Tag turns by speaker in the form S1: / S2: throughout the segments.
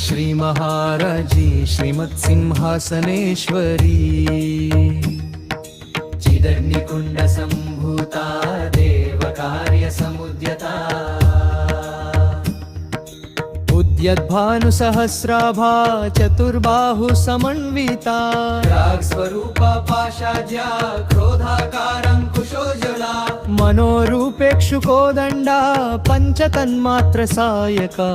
S1: श्री महाराजी श्रीमत्सिंहासनेश्वरी चिदग्निकुण्ड सम्भूता देवकार्य समुद्यता उद्यद्भानुसहस्राभा चतुर्बाहु समन्विता रागस्वरूपा पाशाज्या क्रोधाकारङ्कुशोज्ज्वला मनोरूपेक्षुकोदण्डा पञ्चतन्मात्रसायका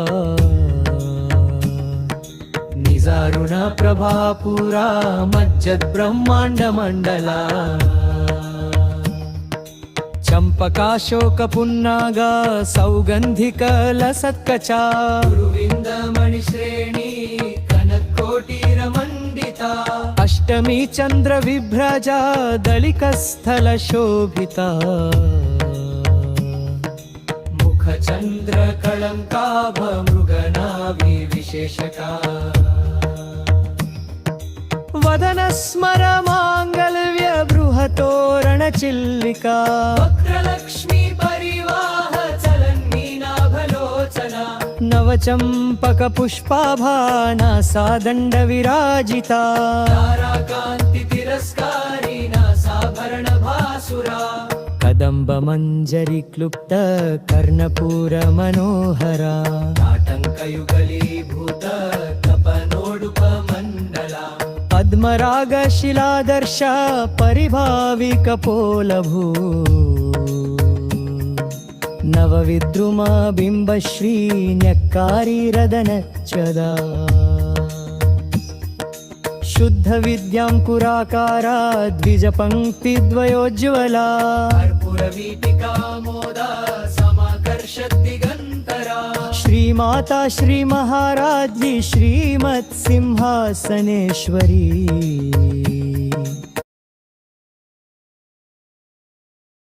S1: निजारुण प्रभापुरा मज्जद्ब्रह्माण्डमण्डला चंपकाशोकपुन्नागा सौगन्धिकलसत्कचा गुरुविन्दमणिश्रेणी कनकोटिरमण्डिता अष्टमी चन्द्रविभ्रजा दलिकस्थलशोभिता मुखचन्द्रकळङ्काभमृगनाभिविशेषका वदनस्मर माङ्गल्य बृहतोरणचिल्लिका वक्रलक्ष्मी परिवाह चलन्मीनाभलोचना नवचम्पक पुष्पाभा नासादण्ड विराजिता ताराकान्ति तिरस्कारी नासाभरण भासुरा कदम्ब मञ्जरी क्लुप्त कर्णपूर मनोहरा आटङ्कयुगलीभूत कपनोडुपमण्डला पद्मरागशिलादर्श परिभाविकपोलभू नवविद्रुमा बिम्बश्री न्यक्कारीरदनच्छदा शुद्धविद्याङ्कुराकारा द्विजपङ्क्तिद्वयोज्ज्वला कर्पूरवीटिका मोदा समाकर्षद्दिगन्तरा श्रीमाता श्रीमहाराज्ञी श्रीमत्सिंहासनेश्वरी।